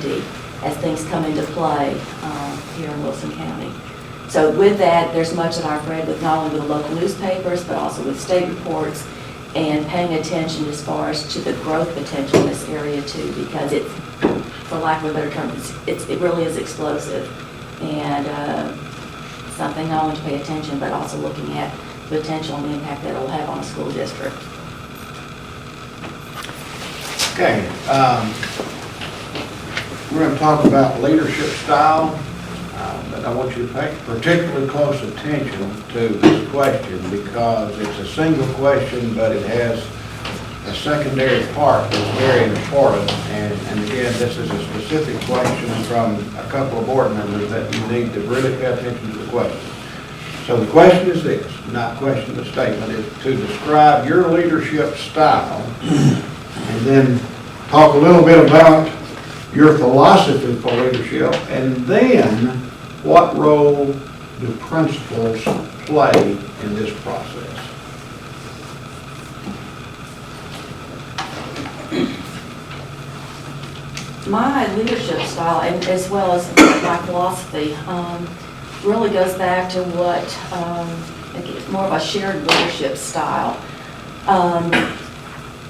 uncertainty as things come into play here in Wilson County. So with that, there's much that I've read with not only with the local newspapers, but also with state reports, and paying attention as far as to the growth potential in this area too, because it's, for lack of a better term, it really is explosive, and something not only to pay attention, but also looking at the potential and the impact that it will have on a school district. Okay, we're going to talk about leadership style, but I want you to pay particularly close attention to this question because it's a single question, but it has a secondary part that's very important. And again, this is a specific question from a couple of board members that you need to really pay attention to the question. So the question is this, not question, the statement is to describe your leadership style, and then talk a little bit about your philosophy for leadership, and then what role do principals play in this process? My leadership style, and as well as my philosophy, really goes back to what, it's more of a shared leadership style.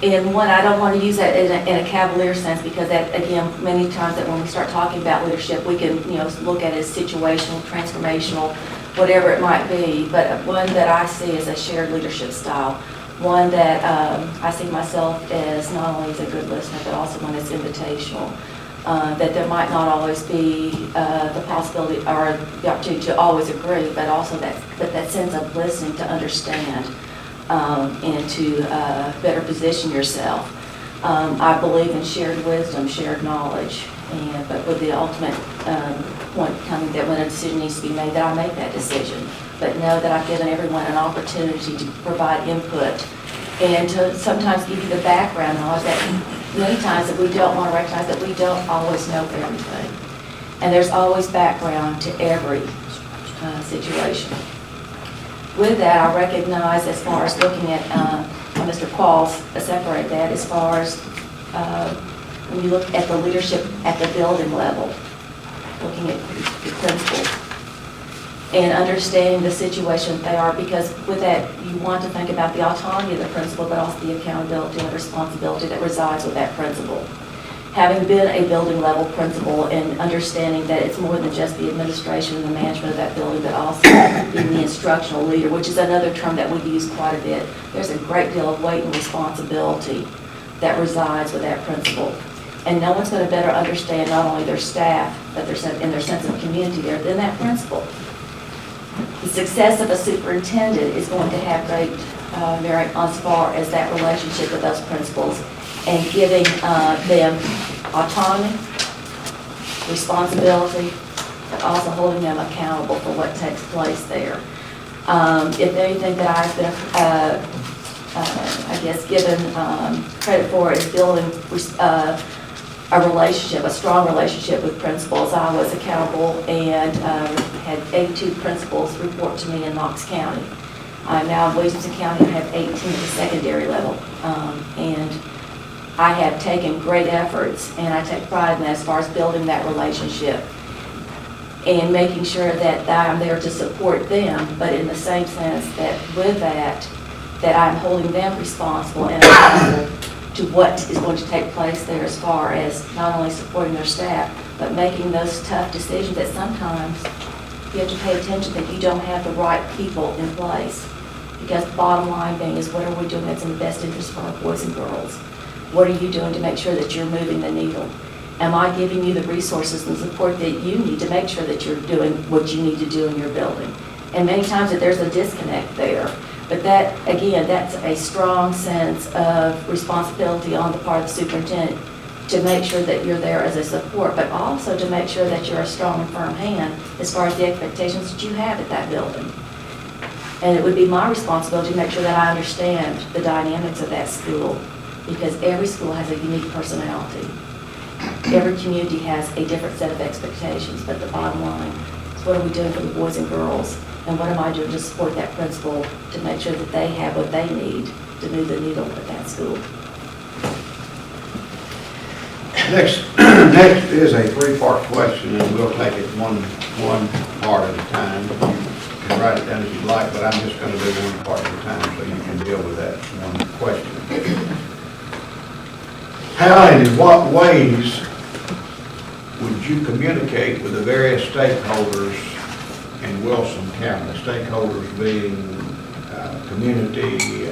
And one, I don't want to use that in a cavalier sense, because that, again, many times that when we start talking about leadership, we can, look at it as situational, transformational, whatever it might be. But one that I see as a shared leadership style, one that I see myself as not only as a good listener, but also one that's invitational. That there might not always be the possibility or the opportunity to always agree, but also that sense of listening to understand. And to better position yourself. I believe in shared wisdom, shared knowledge, but with the ultimate point coming that when a decision needs to be made, that I make that decision. But know that I've given everyone an opportunity to provide input and to sometimes give you the background knowledge that many times that we don't want to recognize that we don't always know everything. And there's always background to every situation. With that, I recognize as far as looking at Mr. Qualls, separate that as far as when you look at the leadership at the building level, looking at the principals and understanding the situation that they are, because with that, you want to think about the autonomy of the principal, but also the accountability and responsibility that resides with that principal. Having been a building level principal and understanding that it's more than just the administration and the management of that building, but also being the instructional leader, which is another term that we use quite a bit. There's a great deal of weight and responsibility that resides with that principal. And no one's going to better understand not only their staff, but their sense of community there than that principal. The success of a superintendent is going to have great merit as far as that relationship with those principals and giving them autonomy, responsibility, but also holding them accountable for what takes place there. If anything that I've been, I guess, given credit for is building a relationship, a strong relationship with principals. I was accountable and had 82 principals report to me in Knox County. I'm now in Williamson County. I have 18 at the secondary level, and I have taken great efforts, and I take pride in that as far as building that relationship and making sure that I'm there to support them, but in the same sense that with that I'm holding them responsible and accountable to what is going to take place there as far as not only supporting their staff, but making those tough decisions that sometimes you have to pay attention that you don't have the right people in place. Because the bottom line being is, what are we doing that's in the best interest of our boys and girls? What are you doing to make sure that you're moving the needle? Am I giving you the resources and support that you need to make sure that you're doing what you need to do in your building? And many times that there's a disconnect there. But that, again, that's a strong sense of responsibility on the part of the superintendent to make sure that you're there as a support, but also to make sure that you're a strong and firm hand as far as the expectations that you have at that building. And it would be my responsibility to make sure that I understand the dynamics of that school, because every school has a unique personality. Every community has a different set of expectations, but the bottom line is, what are we doing for the boys and girls? And what am I doing to support that principal to make sure that they have what they need to move the needle at that school? Next is a three-part question, and we'll take it one part at a time. You can write it down if you'd like, but I'm just going to do one part at a time so you can deal with that one question. How and in what ways would you communicate with the various stakeholders in Wilson County? Stakeholders being community,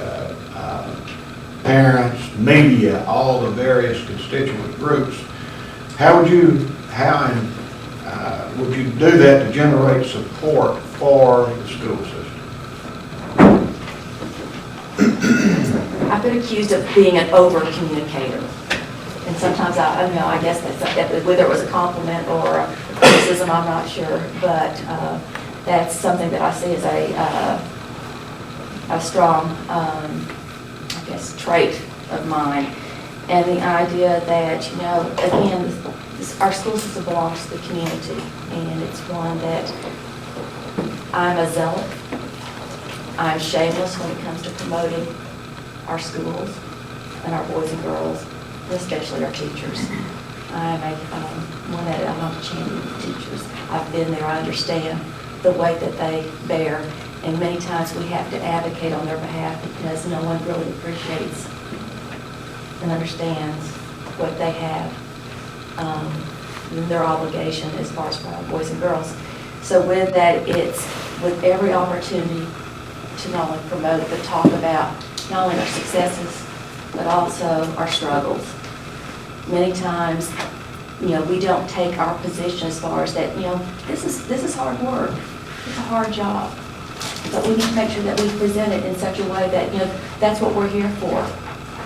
parents, media, all the various constituent groups. How would you do that to generate support for the school system? I've been accused of being an over-communicator. And sometimes I guess that's, whether it was a compliment or a criticism, I'm not sure. But that's something that I see as a strong, I guess, trait of mine. And the idea that, again, our school system belongs to the community, and it's one that I'm a zealot. I'm shameless when it comes to promoting our schools and our boys and girls, and especially our teachers. I'm one that I'm not a champion of teachers. I've been there. I understand the weight that they bear, and many times we have to advocate on their behalf because no one really appreciates and understands what they have, and their obligation as far as for our boys and girls. So with that, it's with every opportunity to not only promote but talk about not only our successes but also our struggles. Many times, we don't take our position as far as that, this is hard work. It's a hard job. But we need to make sure that we present it in such a way that, that's what we're here for.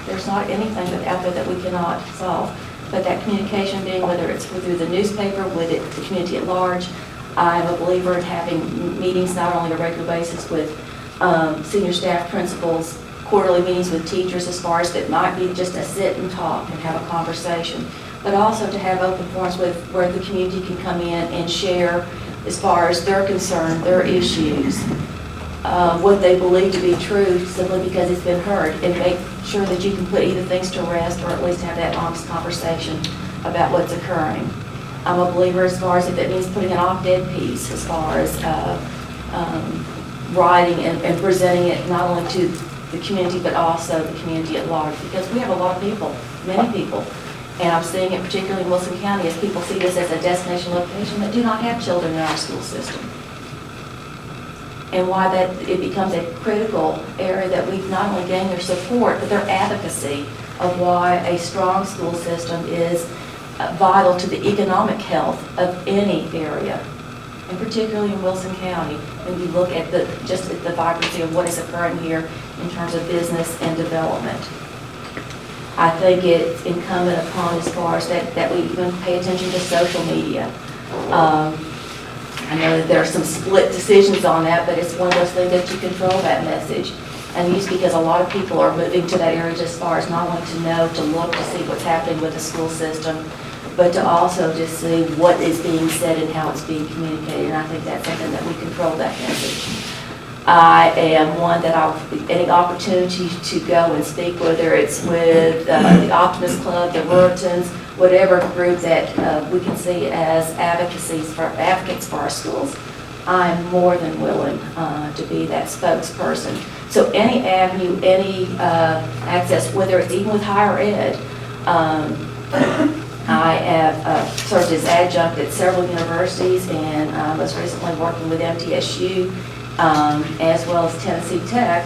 There's not anything out there that we cannot solve. But that communication being, whether it's through the newspaper, with the community at large, I'm a believer in having meetings not only on a regular basis with senior staff, principals, quarterly meetings with teachers as far as that might be just a sit and talk and have a conversation, but also to have open forums where the community can come in and share as far as their concern, their issues, what they believe to be true simply because it's been heard, and make sure that you can put either things to rest or at least have that honest conversation about what's occurring. I'm a believer as far as if it means putting an op-ed piece as far as writing and presenting it not only to the community but also the community at large, because we have a lot of people, many people, and I'm seeing it particularly in Wilson County as people see this as a destination location that do not have children in our school system. And why that it becomes a critical area that we not only gain their support, but their advocacy of why a strong school system is vital to the economic health of any area, and particularly in Wilson County, when you look at the vibrancy of what is occurring here in terms of business and development. I think it's incumbent upon as far as that we even pay attention to social media. I know that there are some split decisions on that, but it's one of those things that you control that message. And just because a lot of people are moving to that area just as far as not only to know, to look, to see what's happening with the school system, but to also just see what is being said and how it's being communicated. And I think that's something that we control that message. I am one that any opportunity to go and speak, whether it's with the Optimist Club, the Ruritans, whatever group that we can see as advocates for our schools, I'm more than willing to be that spokesperson. So any avenue, any access, whether it's even with higher ed, I have served as adjunct at several universities, and most recently working with MTSU, as well as Tennessee Tech.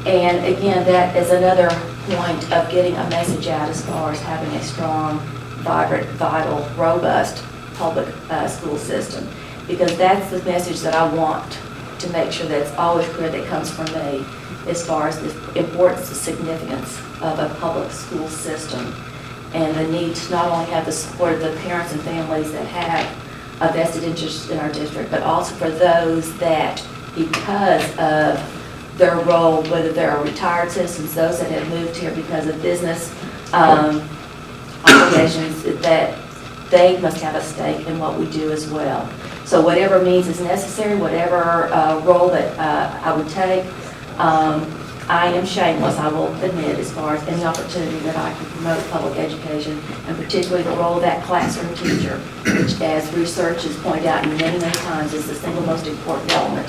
And again, that is another point of getting a message out as far as having a strong, vibrant, vital, robust public school system. Because that's the message that I want to make sure that it's always clear that comes from me as far as the importance, the significance of a public school system, and the need to not only have the support of the parents and families that have a vested interest in our district, but also for those that, because of their role, whether they're retired citizens, those that have moved here because of business obligations, that they must have a stake in what we do as well. So whatever means is necessary, whatever role that I would take, I am shameless, I will admit, as far as any opportunity that I can promote public education, and particularly the role of that classroom teacher, which, as research has pointed out many, many times, is the single most important element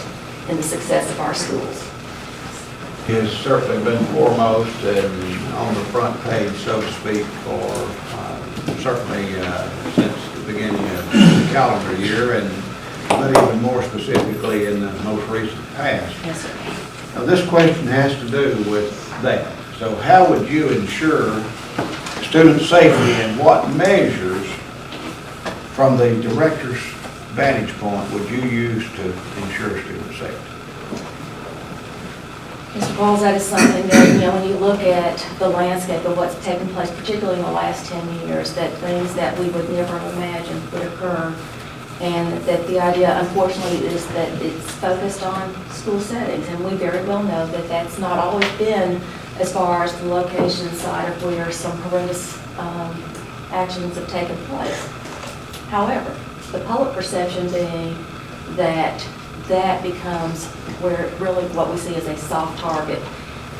in the success of our schools. Has certainly been foremost and on the front page, so to speak, for certainly since the beginning of the calendar year, and but even more specifically in the most recent past. Yes, sir. Now, this question has to do with that. So how would you ensure student safety, and what measures from the director's vantage point would you use to ensure student safety? Mr. Pauls, that is something that, when you look at the landscape of what's taken place, particularly in the last 10 years, that things that we would never have imagined would occur, and that the idea, unfortunately, is that it's focused on school settings, and we very well know that that's not always been as far as the location side of where some horrendous actions have taken place. However, the public perception being that that becomes where really what we see as a soft target,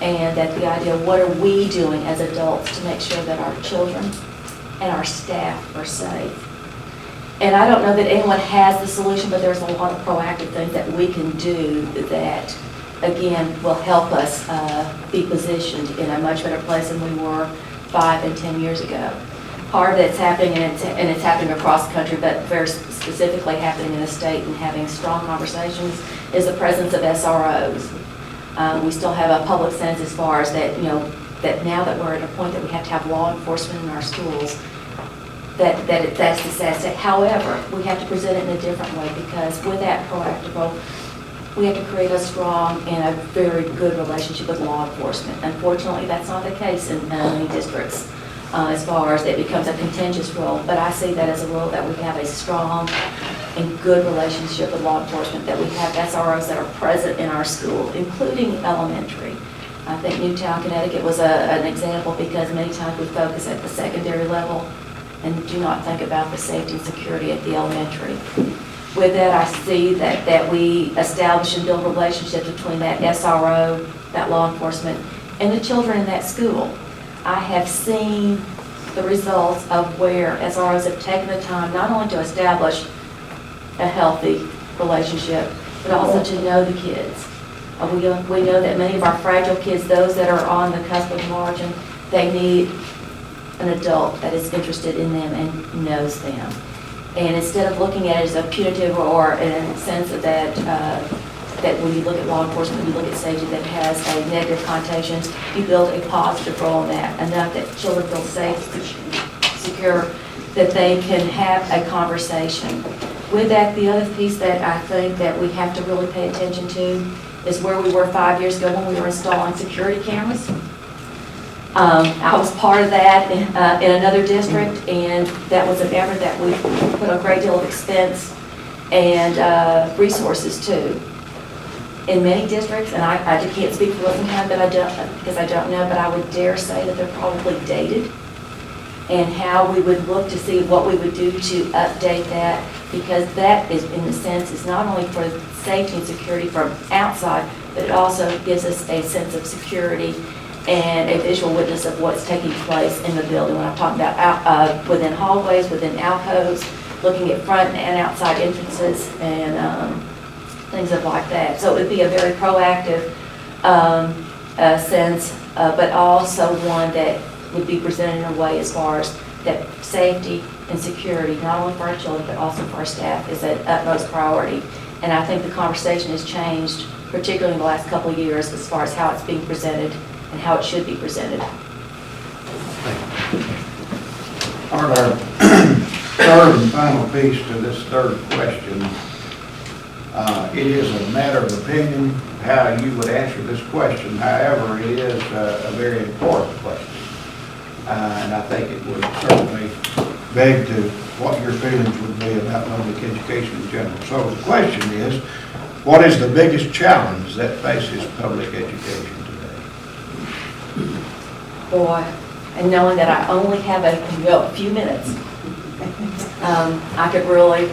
and that the idea of what are we doing as adults to make sure that our children and our staff are safe. And I don't know that anyone has the solution, but there's a lot of proactive things that we can do that, again, will help us be positioned in a much better place than we were 5 and 10 years ago. Part of it's happening, and it's happening across the country, but very specifically happening in the state and having strong conversations, is the presence of SROs. We still have a public sense as far as that, that now that we're at a point that we have to have law enforcement in our schools, that's the sad state. However, we have to present it in a different way, because with that proactive role, we have to create a strong and a very good relationship with law enforcement. Unfortunately, that's not the case in many districts. As far as it becomes a contentious role, but I see that as a role that we have a strong and good relationship with law enforcement, that we have SROs that are present in our school, including elementary. I think Newtown, Connecticut was an example, because many times we focus at the secondary level and do not think about the safety and security at the elementary. With that, I see that we establish and build relationships between that SRO, that law enforcement, and the children in that school. I have seen the results of where SROs have taken the time not only to establish a healthy relationship, but also to know the kids. We know that many of our fragile kids, those that are on the cusp of margin, they need an adult that is interested in them and knows them. And instead of looking at it as a punitive or in a sense of that when you look at law enforcement, you look at safety that has a negative connotation, you build a positive role in that, enough that children feel safe, secure, that they can have a conversation. With that, the other piece that I think that we have to really pay attention to is where we were 5 years ago when we were installing security cameras. I was part of that in another district, and that was an effort that we put a great deal of expense and resources to. In many districts, and I can't speak for Wilson County, but because I don't know, but I would dare say that they're probably dated, and how we would look to see what we would do to update that, because that is, in a sense, is not only for safety and security from outside, but it also gives us a sense of security and a visual witness of what's taking place in the building. When I'm talking about within hallways, within alcoves, looking at front and outside entrances, and things of like that. So it would be a very proactive sense, but also one that would be presented in a way as far as that safety and security, not only for our children, but also for our staff, is at utmost priority. And I think the conversation has changed, particularly in the last couple of years, as far as how it's being presented and how it should be presented. Our third and final piece to this third question. It is a matter of opinion how you would answer this question. However, it is a very important question. And I think it would certainly beg to what your feelings would be about public education in general. So the question is, what is the biggest challenge that faces public education today? Boy, and knowing that I only have a few minutes, I could really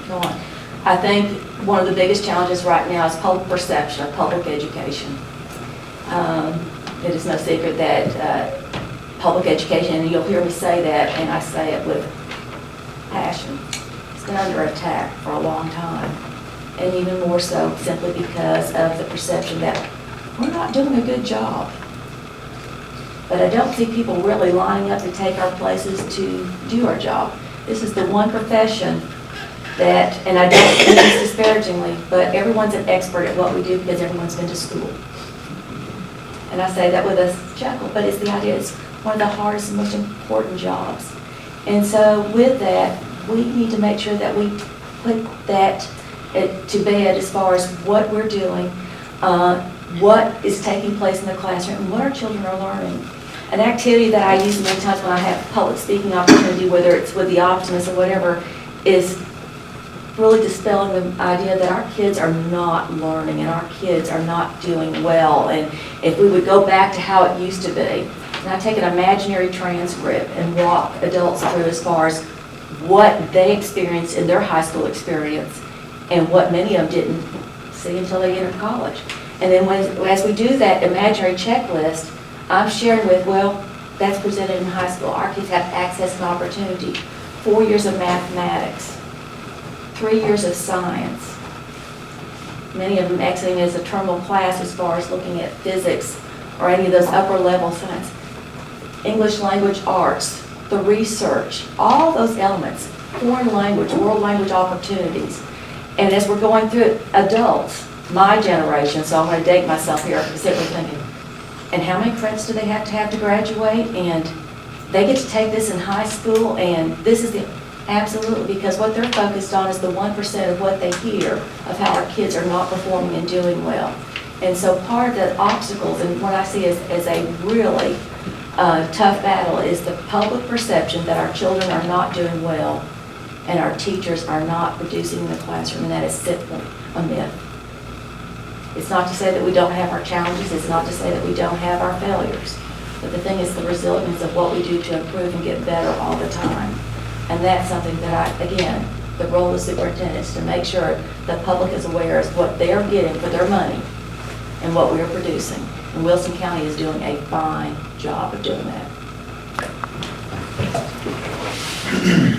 go on. I think one of the biggest challenges right now is public perception of public education. It is no secret that public education, and you'll hear me say that, and I say it with passion, it's been under attack for a long time. And even more so simply because of the perception that we're not doing a good job. But I don't see people really lining up to take our places to do our job. This is the one profession that, and I don't say this disparagingly, but everyone's an expert at what we do because everyone's been to school. And I say that with a chuckle, but it's the idea, it's one of the hardest and most important jobs. And so with that, we need to make sure that we put that to bed as far as what we're doing, what is taking place in the classroom, and what our children are learning. An activity that I use many times when I have public speaking opportunity, whether it's with the optimists or whatever, is really dispelling the idea that our kids are not learning and our kids are not doing well. And if we would go back to how it used to be, and I take an imaginary transcript and walk adults through as far as what they experienced in their high school experience and what many of them didn't see until they entered college. And then as we do that imaginary checklist, I'm sharing with, well, that's presented in high school. Our kids have access and opportunity. 4 years of mathematics, 3 years of science. Many of them exiting as a terminal class as far as looking at physics or any of those upper level science. English language arts, the research, all those elements, foreign language, world language opportunities. And as we're going through it, adults, my generation, so I'm going to date myself here, because we're thinking, and how many credits do they have to graduate? And they get to take this in high school, and this is the, absolutely, because what they're focused on is the 1% of what they hear of how our kids are not performing and doing well. And so part of the obstacles, and what I see as a really tough battle, is the public perception that our children are not doing well and our teachers are not producing in the classroom, and that is simply a myth. It's not to say that we don't have our challenges, it's not to say that we don't have our failures, but the thing is the resilience of what we do to improve and get better all the time. And that's something that again, the role of the superintendent is to make sure the public is aware of what they're getting for their money and what we are producing. And Wilson County is doing a fine job of doing that.